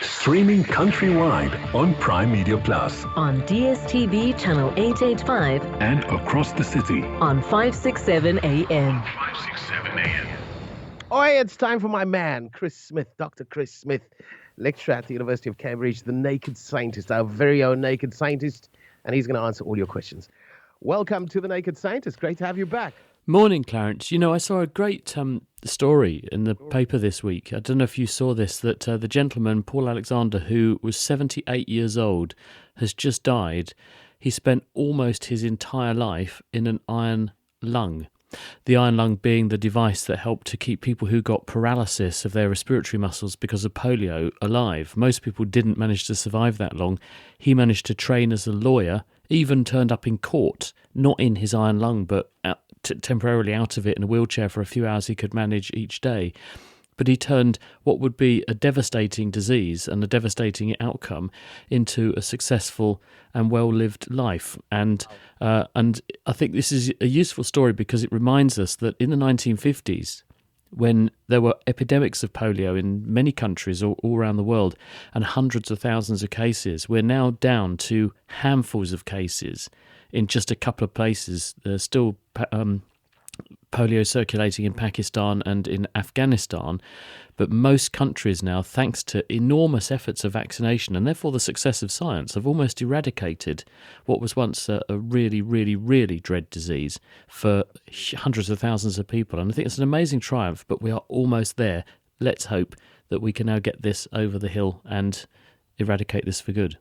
Streaming countrywide on Prime Media Plus on DSTV channel 885 and across the city on 567 AM. Oh, hey, it's time for my man, Chris Smith, Dr. Chris Smith, lecturer at the University of Cambridge, the Naked Scientist, our very own Naked Scientist, and he's going to answer all your questions. Welcome to the Naked Scientist. Great to have you back. Morning, Clarence. You know, I saw a great story in the paper this week. I don't know if you saw this, that the gentleman, Paul Alexander, who was 78 years old, has just died. He spent almost his entire life in an iron lung. The iron lung being the device that helped to keep people who got paralysis of their respiratory muscles because of polio alive. Most people didn't manage to survive that long. He managed to train as a lawyer, even turned up in court, not in his iron lung, but temporarily out of it in a wheelchair for a few hours he could manage each day. But he turned what would be a devastating disease and a devastating outcome into a successful and well-lived life. And I think this is a useful story because it reminds us that in the 1950s, when there were epidemics of polio in many countries all around the world and hundreds of thousands of cases, we're now down to handfuls of cases in just a couple of places. There's still polio circulating in Pakistan and in Afghanistan, but most countries now, thanks to enormous efforts of vaccination and therefore the success of science, have almost eradicated what was once a really, really, really dread disease for hundreds of thousands of people. And I think it's an amazing triumph, but we are almost there. Let's hope that we can now get this over the hill and eradicate this for good.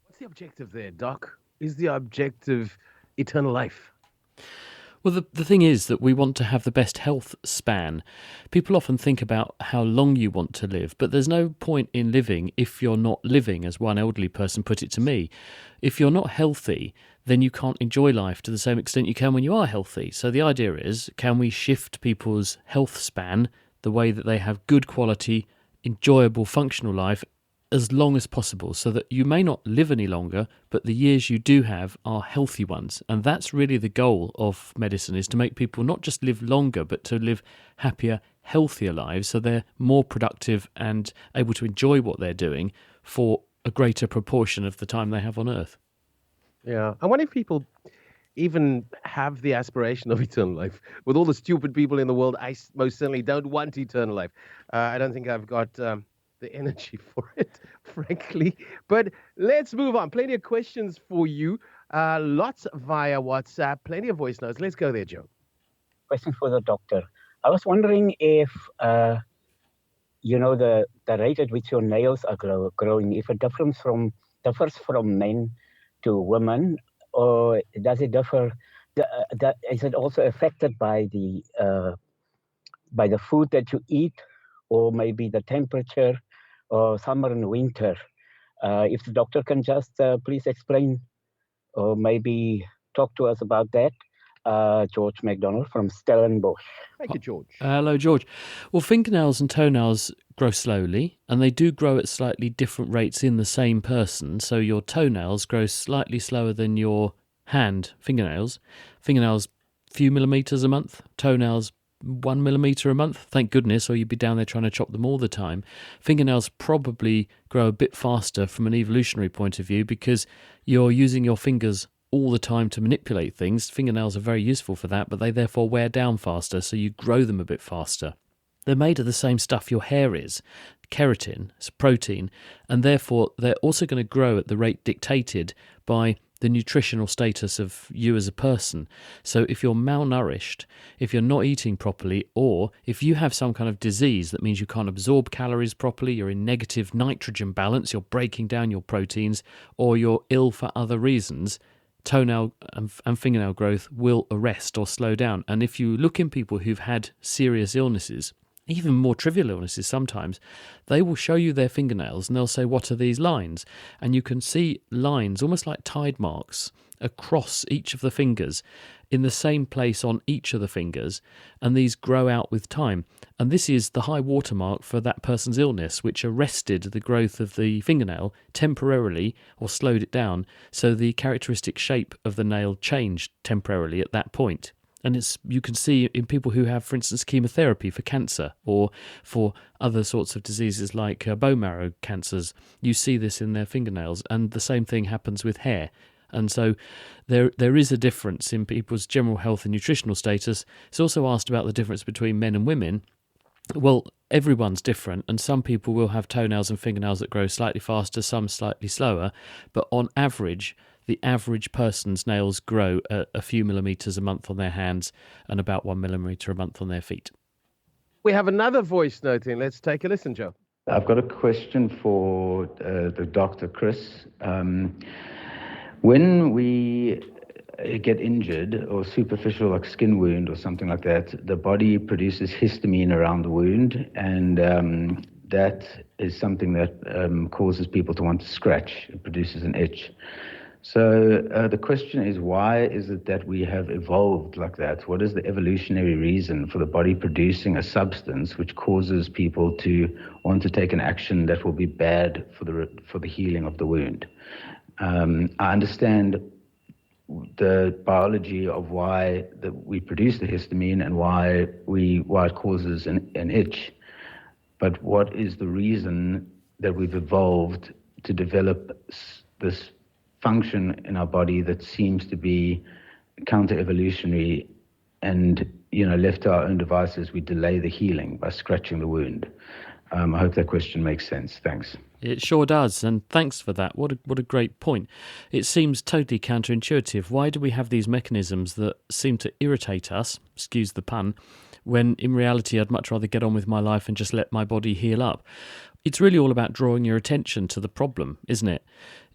What's the objective there, Doc? Is the objective eternal life? Well, the thing is that we want to have the best health span. People often think about how long you want to live, but there's no point in living if you're not living, as one elderly person put it to me. If you're not healthy, then you can't enjoy life to the same extent you can when you are healthy. So the idea is, can we shift people's health span the way that they have good quality, enjoyable, functional life as long as possible, so that you may not live any longer, but the years you do have are healthy ones. And that's really the goal of medicine, is to make people not just live longer, but to live happier, healthier lives, so they're more productive and able to enjoy what they're doing for a greater proportion of the time they have on Earth. Yeah. I wonder if people even have the aspiration of eternal life. With all the stupid people in the world, I most certainly don't want eternal life. I don't think I've got the energy for it, frankly. But let's move on. Plenty of questions for you. Lots via WhatsApp. Plenty of voice notes. Let's go there, Joe. Question for the doctor. I was wondering if, the rate at which your nails are growing, if it differs from men to women, or does it differ? Is it also affected by the food that you eat, or maybe the temperature, or summer and winter? If the doctor can just please explain, or maybe talk to us about that. George McDonald from Stellenbosch. Thank you, George. Hello, George. Well, fingernails and toenails grow slowly, and they do grow at slightly different rates in the same person. So your toenails grow slightly slower than your fingernails. Fingernails, few millimetres a month. Toenails, 1 millimetre a month, thank goodness, or you'd be down there trying to chop them all the time. Fingernails probably grow a bit faster from an evolutionary point of view because you're using your fingers all the time to manipulate things. Fingernails are very useful for that, but they therefore wear down faster, so you grow them a bit faster. They're made of the same stuff your hair is, keratin, it's a protein, and therefore they're also going to grow at the rate dictated by the nutritional status of you as a person. So if you're malnourished, if you're not eating properly, or if you have some kind of disease that means you can't absorb calories properly, you're in negative nitrogen balance, you're breaking down your proteins, or you're ill for other reasons, toenail and fingernail growth will arrest or slow down. And if you look in people who've had serious illnesses, even more trivial illnesses sometimes, they will show you their fingernails and they'll say, what are these lines? And you can see lines, almost like tide marks, across each of the fingers in the same place on each of the fingers, and these grow out with time. And this is the high watermark for that person's illness, which arrested the growth of the fingernail temporarily or slowed it down, so the characteristic shape of the nail changed temporarily at that point. And you can see in people who have, for instance, chemotherapy for cancer or for other sorts of diseases like bone marrow cancers, you see this in their fingernails, and the same thing happens with hair. And so there is a difference in people's general health and nutritional status. It's also asked about the difference between men and women. Well, everyone's different, and some people will have toenails and fingernails that grow slightly faster, some slightly slower, but on average, the average person's nails grow a few millimetres a month on their hands and about 1 millimetre a month on their feet. We have another voice note in. Let's take a listen, Joe. I've got a question for the Dr. Chris. When we get injured or superficial like skin wound or something like that, the body produces histamine around the wound, and that is something that causes people to want to scratch. It produces an itch. So the question is, why is it that we have evolved like that? What is the evolutionary reason for the body producing a substance which causes people to want to take an action that will be bad for the healing of the wound? I understand the biology of why we produce the histamine and why it causes an itch, but what is the reason that we've evolved to develop this function in our body that seems to be counter-evolutionary, and left to our own devices, we delay the healing by scratching the wound? I hope that question makes sense. Thanks. It sure does, and thanks for that. What a great point. It seems totally counterintuitive. Why do we have these mechanisms that seem to irritate us, excuse the pun, when in reality I'd much rather get on with my life and just let my body heal up? It's really all about drawing your attention to the problem, isn't it?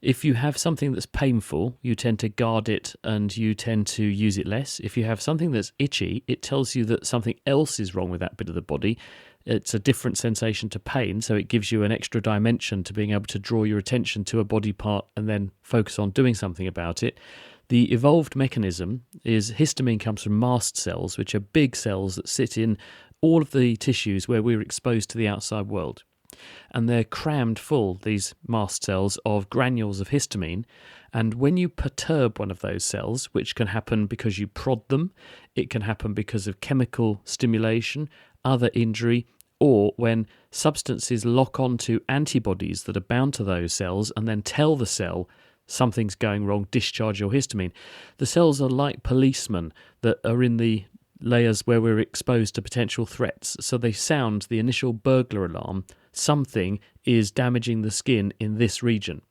If you have something that's painful, you tend to guard it and you tend to use it less. If you have something that's itchy, it tells you that something else is wrong with that bit of the body. It's a different sensation to pain, so it gives you an extra dimension to being able to draw your attention to a body part and then focus on doing something about it. The evolved mechanism is histamine comes from mast cells, which are big cells that sit in all of the tissues where we're exposed to the outside world. And they're crammed full, these mast cells, of granules of histamine. And when you perturb one of those cells, which can happen because you prod them, it can happen because of chemical stimulation, other injury, or when substances lock onto antibodies that are bound to those cells and then tell the cell something's going wrong, discharge your histamine. The cells are like policemen that are in the layers where we're exposed to potential threats. So they sound the initial burglar alarm. Something is damaging the skin in this region.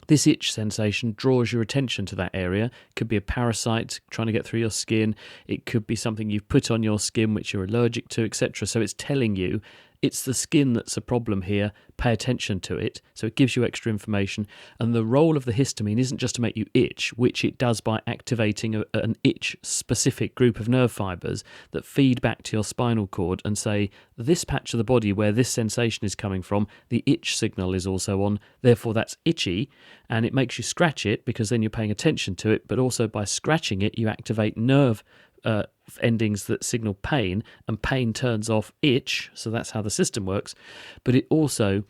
This itch sensation draws your attention to that area. It could be a parasite trying to get through your skin. It could be something you've put on your skin which you're allergic to, etc. So it's telling you it's the skin that's a problem here. Pay attention to it. So it gives you extra information. And the role of the histamine isn't just to make you itch, which it does by activating an itch-specific group of nerve fibres that feed back to your spinal cord and say, this patch of the body where this sensation is coming from, the itch signal is also on, therefore that's itchy, and it makes you scratch it because then you're paying attention to it, but also by scratching it, you activate nerve endings that signal pain, and pain turns off itch, so that's how the system works. But it also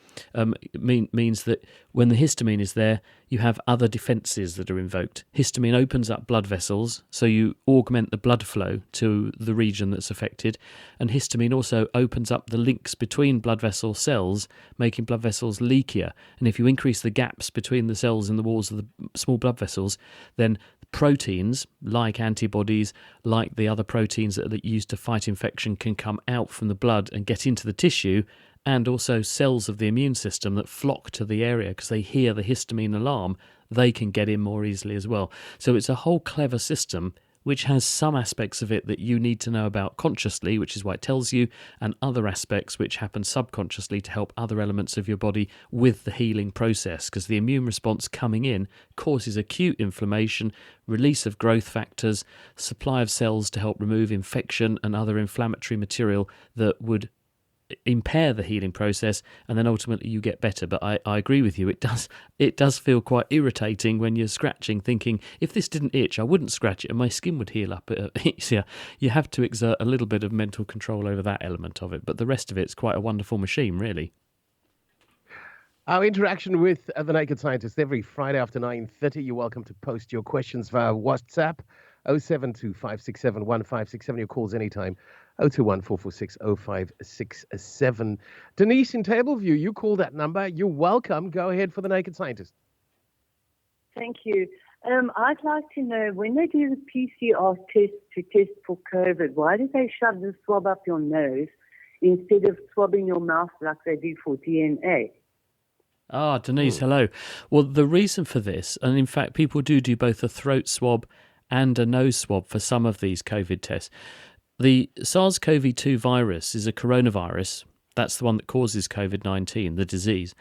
means that when the histamine is there, you have other defences that are invoked. Histamine opens up blood vessels, so you augment the blood flow to the region that's affected, and histamine also opens up the links between blood vessel cells, making blood vessels leakier. And if you increase the gaps between the cells in the walls of the small blood vessels, then proteins like antibodies, like the other proteins that are used to fight infection, can come out from the blood and get into the tissue, and also cells of the immune system that flock to the area because they hear the histamine alarm, they can get in more easily as well. So it's a whole clever system which has some aspects of it that you need to know about consciously, which is why it tells you, and other aspects which happen subconsciously to help other elements of your body with the healing process, because the immune response coming in causes acute inflammation, release of growth factors, supply of cells to help remove infection and other inflammatory material that would impair the healing process, and then ultimately you get better. But I agree with you, it does feel quite irritating when you're scratching, thinking, if this didn't itch I wouldn't scratch it and my skin would heal up easier. You have to exert a little bit of mental control over that element of it, but the rest of it's quite a wonderful machine, really. Our interaction with The Naked Scientist every Friday after 9:30. You're welcome to post your questions via WhatsApp. 072 567 1567. Your calls anytime. 021 446 0567. Denise in Tableview, you call that number. You're welcome. Go ahead for the Naked Scientist. Thank you. I'd like to know, when they do the PCR test to test for COVID, why do they shove the swab up your nose instead of swabbing your mouth like they do for DNA? Ah, Denise, hello. Well, the reason for this, and in fact, people do both a throat swab and a nose swab for some of these COVID tests. The SARS-CoV-2 virus is a coronavirus. That's the one that causes COVID-19, the disease.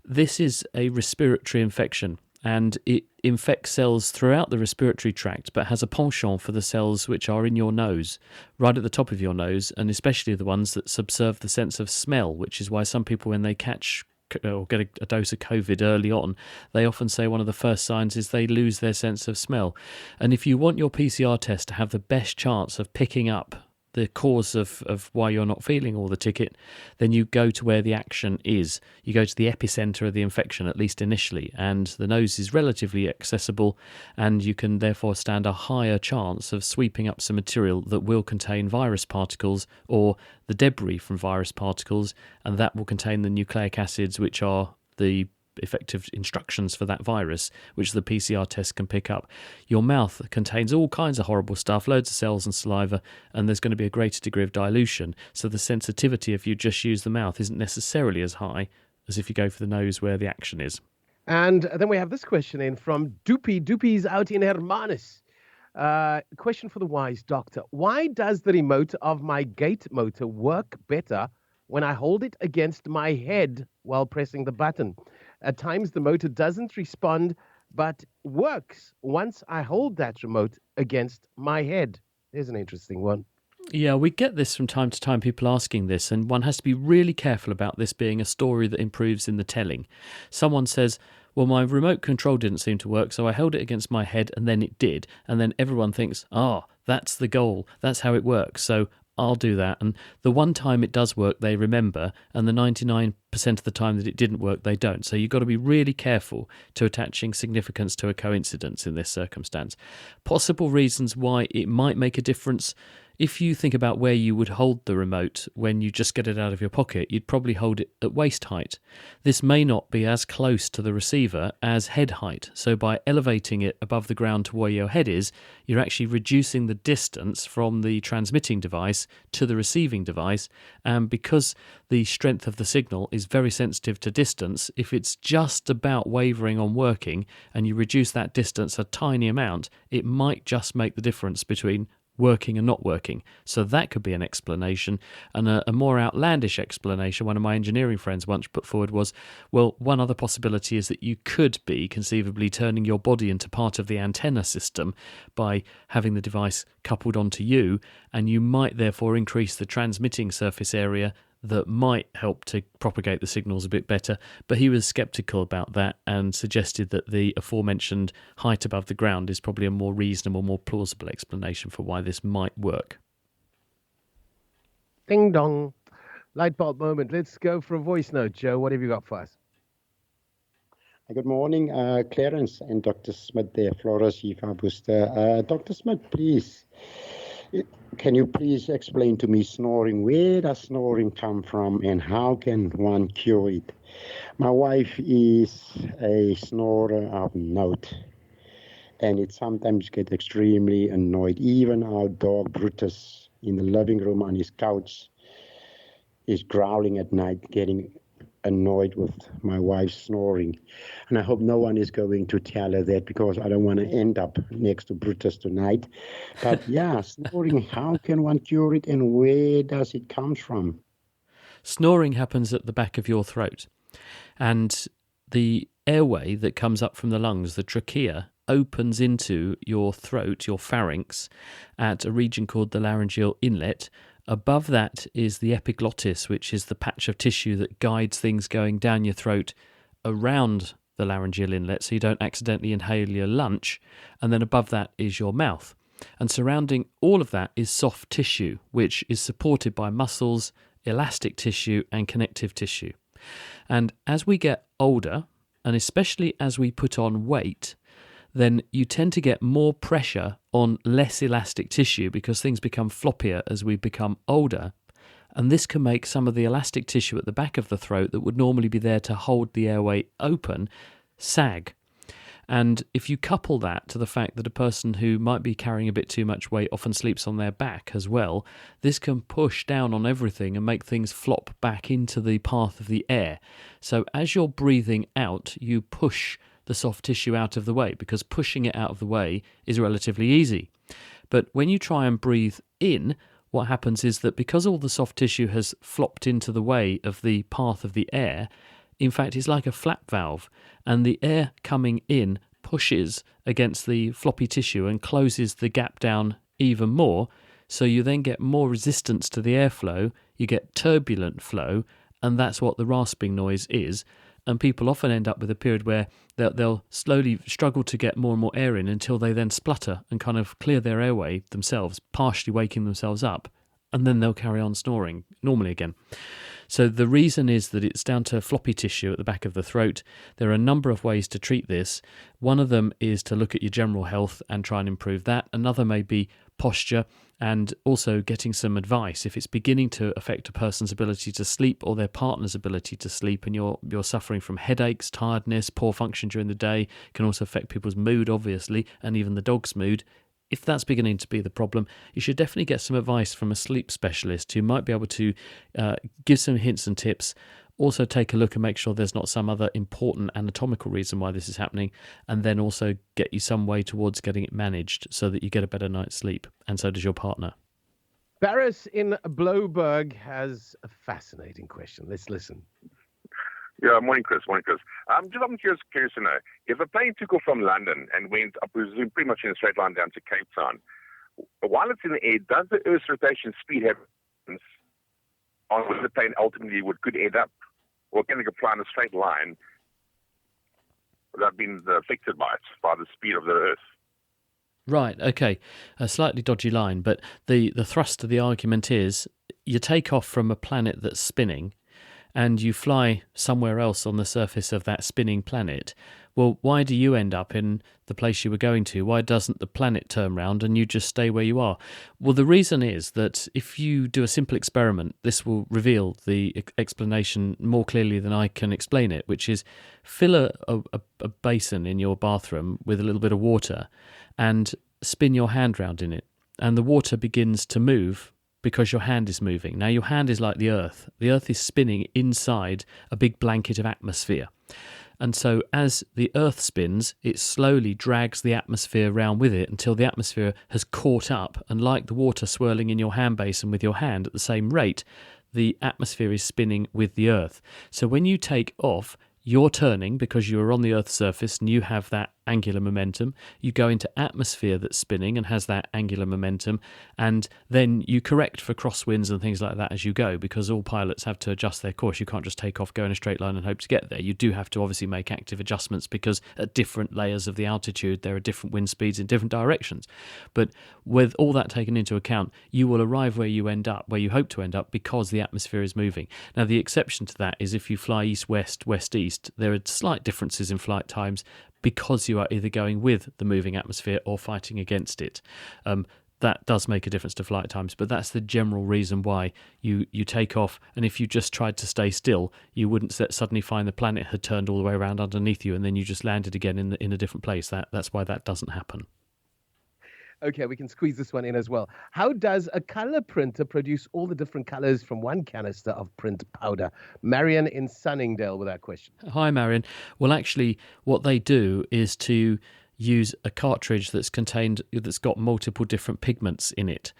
This is a respiratory infection, and it infects cells throughout the respiratory tract, but has a penchant for the cells which are in your nose, right at the top of your nose, and especially the ones that subserve the sense of smell, which is why some people, when they catch or get a dose of COVID early on, they often say one of the first signs is they lose their sense of smell. And if you want your PCR test to have the best chance of picking up the cause of why you're not feeling all the ticket, then you go to where the action is. You go to the epicenter of the infection, at least initially, and the nose is relatively accessible, and you can therefore stand a higher chance of sweeping up some material that will contain virus particles or the debris from virus particles, and that will contain the nucleic acids, which are the effective instructions for that virus, which the PCR test can pick up. Your mouth contains all kinds of horrible stuff, loads of cells and saliva, and there's going to be a greater degree of dilution. So the sensitivity, if you just use the mouth, isn't necessarily as high as if you go for the nose where the action is. And then we have this question in from Doopy. Doopy's out in Hermanus. Question for the wise doctor. Why does the remote of my gate motor work better when I hold it against my head while pressing the button? At times, the motor doesn't respond, but works once I hold that remote against my head. There's an interesting one. Yeah, we get this from time to time, people asking this, and one has to be really careful about this being a story that improves in the telling. Someone says, well, my remote control didn't seem to work, so I held it against my head and then it did. And then everyone thinks, that's the goal. That's how it works. So I'll do that. And the one time it does work, they remember, and the 99% of the time that it didn't work, they don't. So you've got to be really careful to attaching significance to a coincidence in this circumstance. Possible reasons why it might make a difference. If you think about where you would hold the remote when you just get it out of your pocket, you'd probably hold it at waist height. This may not be as close to the receiver as head height. So by elevating it above the ground to where your head is, you're actually reducing the distance from the transmitting device to the receiving device. And because the strength of the signal is very sensitive to distance, if it's just about wavering on working and you reduce that distance a tiny amount, it might just make the difference between working and not working. So that could be an explanation. And a more outlandish explanation one of my engineering friends once put forward was, well, one other possibility is that you could be conceivably turning your body into part of the antenna system by having the device coupled onto you, and you might therefore increase the transmitting surface area that might help to propagate the signals a bit better. But he was sceptical about that and suggested that the aforementioned height above the ground is probably a more reasonable, more plausible explanation for why this might work. Ding dong. Light bulb moment. Let's go for a voice note. Joe, what have you got for us? Good morning, Clarence and Dr. Smith there, Flora Shifa Booster. Dr. Smith, please, can you please explain to me snoring? Where does snoring come from and how can one cure it? My wife is a snorer of note, and it sometimes gets extremely annoyed. Even our dog Brutus in the living room on his couch is growling at night, getting annoyed with my wife's snoring. And I hope no one is going to tell her that, because I don't want to end up next to Brutus tonight. But yeah, snoring, how can one cure it and where does it come from? Snoring happens at the back of your throat. And the airway that comes up from the lungs, the trachea, opens into your throat, your pharynx, at a region called the laryngeal inlet. Above that is the epiglottis, which is the patch of tissue that guides things going down your throat around the laryngeal inlet so you don't accidentally inhale your lunch. And then above that is your mouth. And surrounding all of that is soft tissue, which is supported by muscles, elastic tissue, and connective tissue. And as we get older, and especially as we put on weight, then you tend to get more pressure on less elastic tissue because things become floppier as we become older. And this can make some of the elastic tissue at the back of the throat that would normally be there to hold the airway open sag. And if you couple that to the fact that a person who might be carrying a bit too much weight often sleeps on their back as well, this can push down on everything and make things flop back into the path of the air. So as you're breathing out, you push the soft tissue out of the way, because pushing it out of the way is relatively easy. But when you try and breathe in, what happens is that because all the soft tissue has flopped into the way of the path of the air, in fact, it's like a flap valve, and the air coming in pushes against the floppy tissue and closes the gap down even more. So you then get more resistance to the airflow, you get turbulent flow, and that's what the rasping noise is. And people often end up with a period where they'll slowly struggle to get more and more air in until they then splutter and kind of clear their airway themselves, partially waking themselves up, and then they'll carry on snoring normally again. So the reason is that it's down to floppy tissue at the back of the throat. There are a number of ways to treat this. One of them is to look at your general health and try and improve that. Another may be posture, and also getting some advice. If it's beginning to affect a person's ability to sleep or their partner's ability to sleep, and you're suffering from headaches, tiredness, poor function during the day, can also affect people's mood, obviously, and even the dog's mood. If that's beginning to be the problem, you should definitely get some advice from a sleep specialist who might be able to give some hints and tips. Also take a look and make sure there's not some other important anatomical reason why this is happening, and then also get you some way towards getting it managed so that you get a better night's sleep, and so does your partner. Barris in Bloberg has a fascinating question. Let's listen. Yeah, morning, Chris. I'm curious to know, if a plane took off from London and went, I presume, pretty much in a straight line down to Cape Town, while it's in the air, does the Earth's rotation speed have on where the plane ultimately could end up? Or can it fly in a straight line without being affected by it, by the speed of the Earth? Right, okay. A slightly dodgy line, but the thrust of the argument is you take off from a planet that's spinning and you fly somewhere else on the surface of that spinning planet. Well, why do you end up in the place you were going to? Why doesn't the planet turn round and you just stay where you are? Well, the reason is that if you do a simple experiment, this will reveal the explanation more clearly than I can explain it, which is fill a basin in your bathroom with a little bit of water and spin your hand round in it, and the water begins to move because your hand is moving. Now, your hand is like the Earth. The Earth is spinning inside a big blanket of atmosphere. And so as the Earth spins, it slowly drags the atmosphere around with it until the atmosphere has caught up, and like the water swirling in your hand basin with your hand at the same rate, the atmosphere is spinning with the Earth. So when you take off, you're turning because you are on the Earth's surface and you have that angular momentum. You go into atmosphere that's spinning and has that angular momentum, and then you correct for crosswinds and things like that as you go, because all pilots have to adjust their course. You can't just take off, go in a straight line and hope to get there. You do have to obviously make active adjustments, because at different layers of the altitude there are different wind speeds in different directions. But with all that taken into account, you will arrive where you end up, where you hope to end up, because the atmosphere is moving. Now, the exception to that is if you fly east-west, west-east, there are slight differences in flight times, because you are either going with the moving atmosphere or fighting against it. That does make a difference to flight times, but that's the general reason why you take off. And if you just tried to stay still, you wouldn't suddenly find the planet had turned all the way around underneath you and then you just landed again in a different place. That's why that doesn't happen. Okay, we can squeeze this one in as well. How does a color printer produce all the different colors from one canister of print powder? Marion in Sunningdale with that question. Hi, Marion. Well, actually, what they do is to use a cartridge that's got multiple different pigments in it.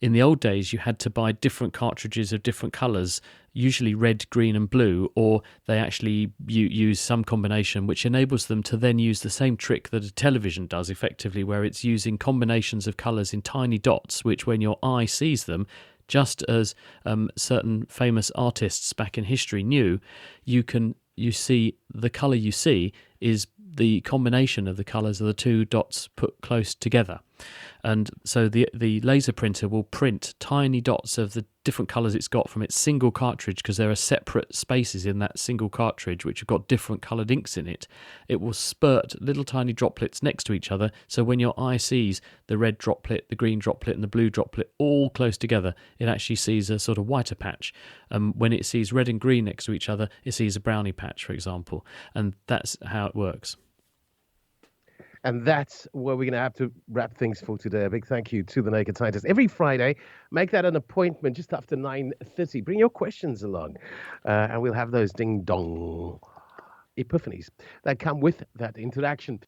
In the old days, you had to buy different cartridges of different colours, usually red, green and blue, or they actually use some combination which enables them to then use the same trick that a television does effectively, where it's using combinations of colours in tiny dots, which when your eye sees them, just as certain famous artists back in history knew, you see the colour you see is the combination of the colours of the two dots put close together. And so the laser printer will print tiny dots of the different colours it's got from its single cartridge, because there are separate spaces in that single cartridge which have got different coloured inks in it. It will spurt little tiny droplets next to each other, so when your eye sees the red droplet, the green droplet and the blue droplet all close together, it actually sees a sort of whiter patch. When it sees red and green next to each other, it sees a brownie patch, for example. And that's how it works. And that's where we're going to have to wrap things for today. A big thank you to The Naked Scientist. Every Friday, make that an appointment just after 9:30. Bring your questions along, and we'll have those ding-dong epiphanies that come with that interaction.